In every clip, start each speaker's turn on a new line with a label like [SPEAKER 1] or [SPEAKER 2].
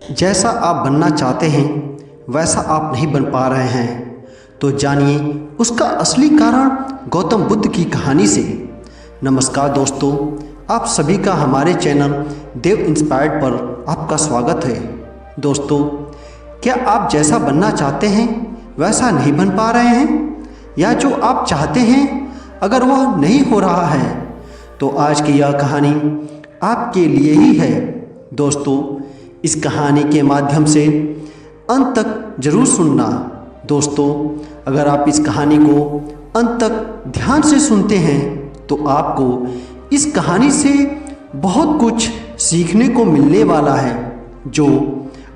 [SPEAKER 1] जैसा आप बनना चाहते हैं वैसा आप नहीं बन पा रहे हैं, तो जानिए उसका असली कारण गौतम बुद्ध की कहानी से। नमस्कार दोस्तों, आप सभी का हमारे चैनल देव इंस्पायर्ड पर आपका स्वागत है। दोस्तों, क्या आप जैसा बनना चाहते हैं वैसा नहीं बन पा रहे हैं, या जो आप चाहते हैं अगर वह नहीं हो रहा है, तो आज की यह कहानी आपके लिए ही है। दोस्तों, इस कहानी के माध्यम से अंत तक जरूर सुनना। दोस्तों, अगर आप इस कहानी को अंत तक ध्यान से सुनते हैं तो आपको इस कहानी से बहुत कुछ सीखने को मिलने वाला है, जो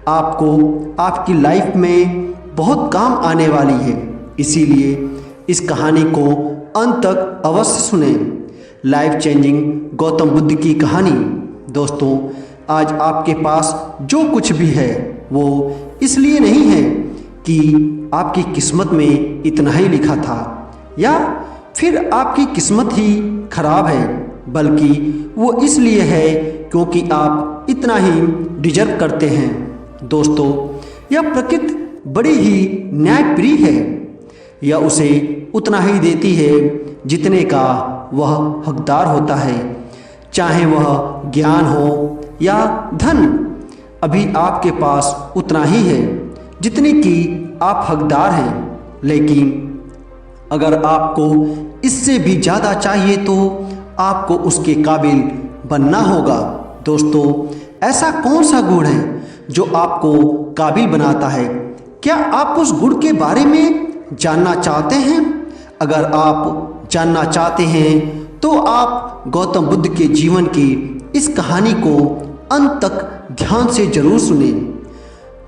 [SPEAKER 1] आपको आपकी लाइफ में बहुत काम आने वाली है। इसीलिए इस कहानी को अंत तक अवश्य सुनें। लाइफ चेंजिंग गौतम बुद्ध की कहानी। दोस्तों, आज आपके पास जो कुछ भी है वो इसलिए नहीं है कि आपकी किस्मत में इतना ही लिखा था या फिर आपकी किस्मत ही खराब है, बल्कि वो इसलिए है क्योंकि आप इतना ही डिजर्व करते हैं। दोस्तों, यह प्रकृति बड़ी ही न्यायप्रिय है। यह उसे उतना ही देती है जितने का वह हकदार होता है, चाहे वह ज्ञान हो या धन। अभी आपके पास उतना ही है जितने की आप हकदार हैं, लेकिन अगर आपको इससे भी ज़्यादा चाहिए तो आपको उसके काबिल बनना होगा। दोस्तों, ऐसा कौन सा गुण है जो आपको काबिल बनाता है? क्या आप उस गुण के बारे में जानना चाहते हैं? अगर आप जानना चाहते हैं तो आप गौतम बुद्ध के जीवन की इस कहानी को अंत तक ध्यान से जरूर सुनें।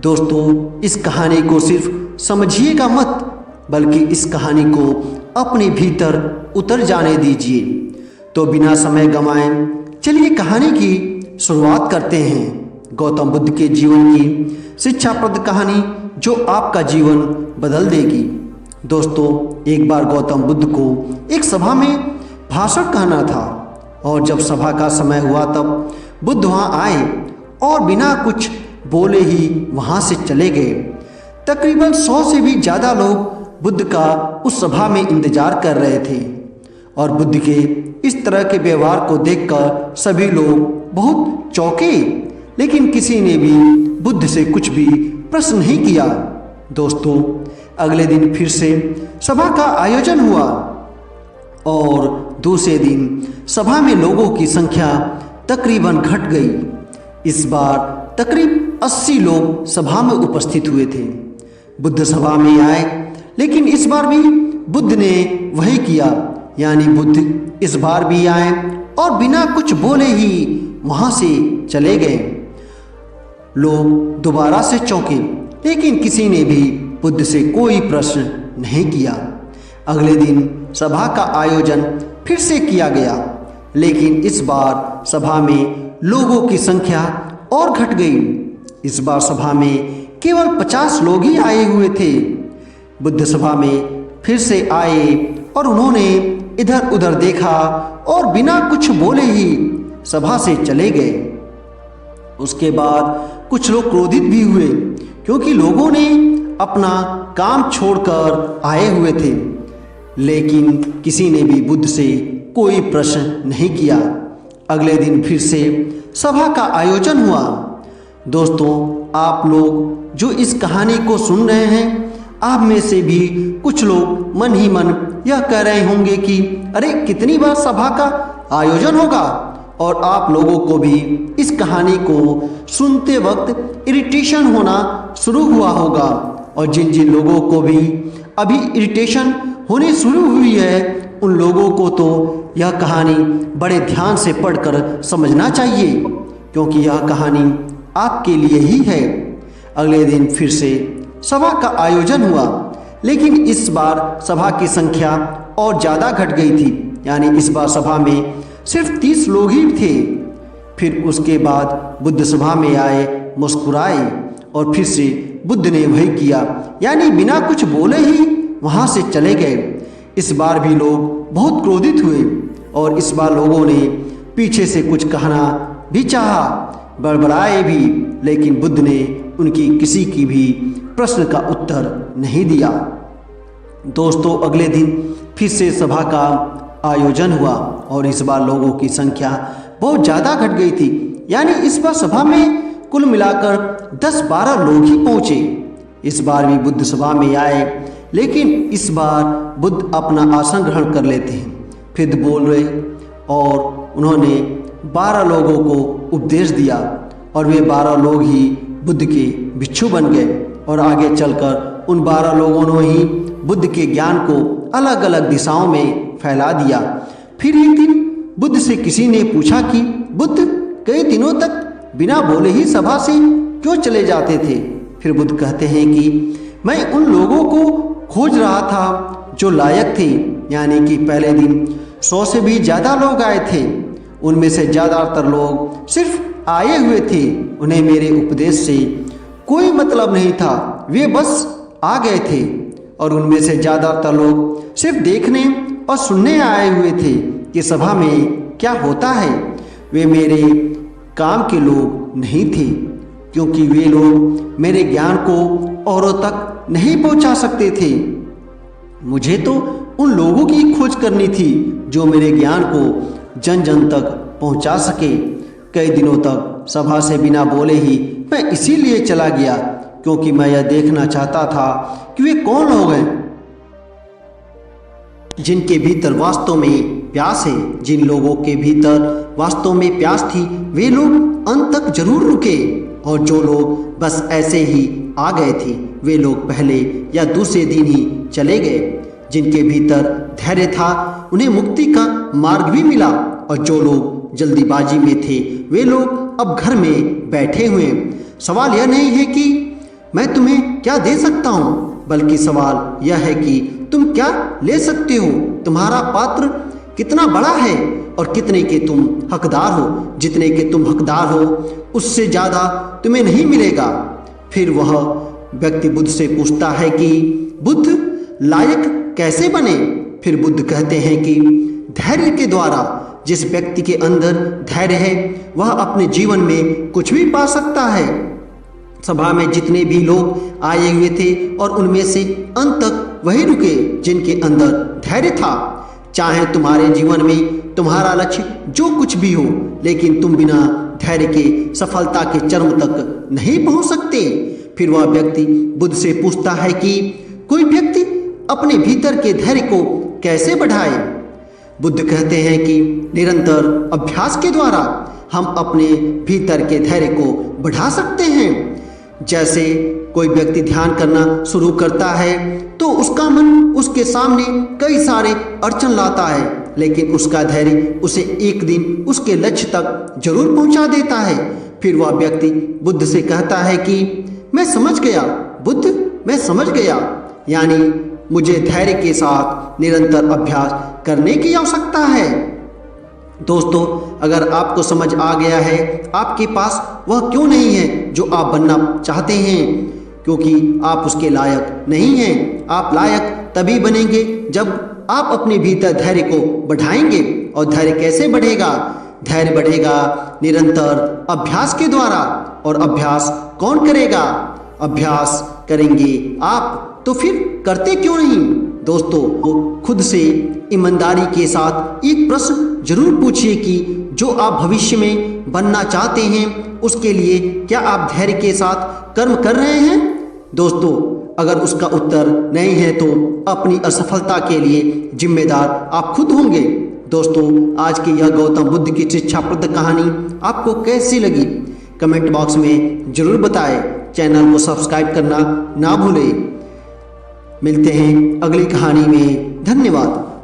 [SPEAKER 1] दोस्तों, इस कहानी को सिर्फ समझिएगा मत, बल्कि इस कहानी को अपने भीतर उतर जाने दीजिए। तो बिना समय गंवाए चलिए कहानी की शुरुआत करते हैं। गौतम बुद्ध के जीवन की शिक्षाप्रद कहानी जो आपका जीवन बदल देगी। दोस्तों, एक बार गौतम बुद्ध को एक सभा में भाषण कहना था, और जब सभा का समय हुआ तब बुद्ध वहाँ आए और बिना कुछ बोले ही वहाँ से चले गए। तकरीबन 100 से भी ज़्यादा लोग बुद्ध का उस सभा में इंतजार कर रहे थे, और बुद्ध के इस तरह के व्यवहार को देखकर सभी लोग बहुत चौंके, लेकिन किसी ने भी बुद्ध से कुछ भी प्रश्न नहीं किया। दोस्तों, अगले दिन फिर से सभा का आयोजन हुआ, और दूसरे दिन सभा में लोगों की संख्या तकरीबन घट गई। इस बार तकरीब 80 लोग सभा में उपस्थित हुए थे। बुद्ध सभा में आए, लेकिन इस बार भी बुद्ध ने वही किया, यानी बुद्ध इस बार भी आए और बिना कुछ बोले ही वहाँ से चले गए। लोग दोबारा से चौंके, लेकिन किसी ने भी बुद्ध से कोई प्रश्न नहीं किया। अगले दिन सभा का आयोजन फिर से किया गया, लेकिन इस बार सभा में लोगों की संख्या और घट गई। इस बार सभा में केवल 50 लोग ही आए हुए थे। बुद्ध सभा में फिर से आए और उन्होंने इधर उधर देखा और बिना कुछ बोले ही सभा से चले गए। उसके बाद कुछ लोग क्रोधित भी हुए, क्योंकि लोगों ने अपना काम छोड़कर आए हुए थे, लेकिन किसी ने भी बुद्ध से कोई प्रश्न नहीं किया। अगले दिन फिर से सभा का आयोजन हुआ। दोस्तों, आप लोग जो इस कहानी को सुन रहे हैं, आप में से भी कुछ लोग मन ही मन यह कह रहे होंगे कि अरे कितनी बार सभा का आयोजन होगा, और आप लोगों को भी इस कहानी को सुनते वक्त इरिटेशन होना शुरू हुआ होगा। और जिन जिन लोगों को भी अभी इरिटेशन होनी शुरू हुई है, उन लोगों को तो यह कहानी बड़े ध्यान से पढ़कर समझना चाहिए, क्योंकि यह कहानी आपके लिए ही है। अगले दिन फिर से सभा का आयोजन हुआ, लेकिन इस बार सभा की संख्या और ज़्यादा घट गई थी, यानी इस बार सभा में सिर्फ 30 लोग ही थे। फिर उसके बाद बुद्ध सभा में आए, मुस्कुराए, और फिर से बुद्ध ने वही किया, यानी बिना कुछ बोले ही वहाँ से चले गए। इस बार भी लोग बहुत क्रोधित हुए, और इस बार लोगों ने पीछे से कुछ कहना भी चाहा, बड़बड़ाए भी, लेकिन बुद्ध ने उनकी किसी की भी प्रश्न का उत्तर नहीं दिया। दोस्तों, अगले दिन फिर से सभा का आयोजन हुआ और इस बार लोगों की संख्या बहुत ज़्यादा घट गई थी। यानी इस बार सभा में कुल मिलाकर 10-12 लोग ही पहुँचे। इस बार भी बुद्ध सभा में आए, लेकिन इस बार बुद्ध अपना आसन ग्रहण कर लेते हैं, फिर बोल रहे और उन्होंने 12 लोगों को उपदेश दिया और वे 12 लोग ही बुद्ध के भिक्षु बन गए और आगे चलकर उन 12 लोगों ने ही बुद्ध के ज्ञान को अलग अलग दिशाओं में फैला दिया। फिर एक दिन बुद्ध से किसी ने पूछा कि बुद्ध कई दिनों तक बिना बोले ही सभा से क्यों चले जाते थे? फिर बुद्ध कहते हैं कि मैं उन लोगों को खोज रहा था जो लायक थे। यानी कि पहले दिन 100 से भी ज़्यादा लोग आए थे, उनमें से ज़्यादातर लोग सिर्फ आए हुए थे, उन्हें मेरे उपदेश से कोई मतलब नहीं था, वे बस आ गए थे। और उनमें से ज़्यादातर लोग सिर्फ देखने और सुनने आए हुए थे कि सभा में क्या होता है। वे मेरे काम के लोग नहीं थे, क्योंकि वे लोग मेरे ज्ञान को औरों तक नहीं पहुंचा सकते थे। मुझे तो उन लोगों की खोज करनी थी जो मेरे ज्ञान को जन जन तक पहुंचा सके। कई दिनों तक सभा से बिना बोले ही मैं इसीलिए चला गया, क्योंकि मैं यह देखना चाहता था कि वे कौन लोग हैं जिनके भीतर वास्तव में प्यास है। जिन लोगों के भीतर वास्तव में प्यास थी वे लोग अंत तक जरूर रुके, और जो लोग बस ऐसे ही आ गए थे वे लोग पहले या दूसरे दिन ही चले गए। जिनके भीतर धैर्य था उन्हें मुक्ति का मार्ग भी मिला, और जो लोग जल्दीबाजी में थे वे लोग अब घर में बैठे हुए। सवाल यह नहीं है कि मैं तुम्हें क्या दे सकता हूँ, बल्कि सवाल यह है कि तुम क्या ले सकते हो। तुम्हारा पात्र कितना बड़ा है और कितने के तुम हकदार हो। जितने के तुम हकदार हो उससे ज़्यादा तुम्हें नहीं मिलेगा। फिर वह व्यक्ति बुद्ध से पूछता है कि बुद्ध लायक कैसे बने? फिर बुद्ध कहते हैं कि धैर्य के द्वारा। जिस व्यक्ति के अंदर धैर्य है वह अपने जीवन में कुछ भी पा सकता है। सभा में जितने भी लोग आए हुए थे और उनमें से अंत तक वही रुके जिनके अंदर धैर्य था। चाहे तुम्हारे जीवन में तुम्हारा लक्ष्य जो कुछ भी हो, लेकिन तुम बिना धैर्य के सफलता के चरम तक नहीं पहुंच सकते। फिर वह व्यक्ति बुद्ध से पूछता है कि कोई व्यक्ति अपने भीतर के धैर्य को कैसे बढ़ाए? बुद्ध कहते हैं कि निरंतर अभ्यास के द्वारा हम अपने भीतर के धैर्य को बढ़ा सकते हैं। जैसे कोई व्यक्ति ध्यान करना शुरू करता है तो उसका मन उसके सामने कई सारे अड़चन लाता है, लेकिन उसका धैर्य उसे एक दिन उसके लक्ष्य तक जरूर पहुंचा देता है। फिर वह व्यक्ति बुद्ध से कहता है कि मैं समझ गया बुद्ध, मैं समझ गया। यानी मुझे धैर्य के साथ निरंतर अभ्यास करने की आवश्यकता है। दोस्तों, अगर आपको समझ आ गया है आपके पास वह क्यों नहीं है जो आप बनना चाहते हैं, क्योंकि आप उसके लायक नहीं हैं। आप लायक तभी बनेंगे जब आप अपने भीतर धैर्य को बढ़ाएंगे। और धैर्य कैसे बढ़ेगा? धैर्य बढ़ेगा निरंतर अभ्यास के द्वारा। और अभ्यास कौन करेगा? अभ्यास करेंगे आप। तो फिर करते क्यों नहीं? दोस्तों, खुद से ईमानदारी के साथ एक प्रश्न जरूर पूछिए कि जो आप भविष्य में बनना चाहते हैं उसके लिए क्या आप धैर्य के साथ कर्म कर रहे हैं? दोस्तों, अगर उसका उत्तर नहीं है तो अपनी असफलता के लिए जिम्मेदार आप खुद होंगे। दोस्तों, आज की यह गौतम बुद्ध की शिक्षाप्रद कहानी आपको कैसी लगी कमेंट बॉक्स में जरूर बताएं। चैनल को सब्सक्राइब करना ना भूलें। मिलते हैं अगली कहानी में। धन्यवाद।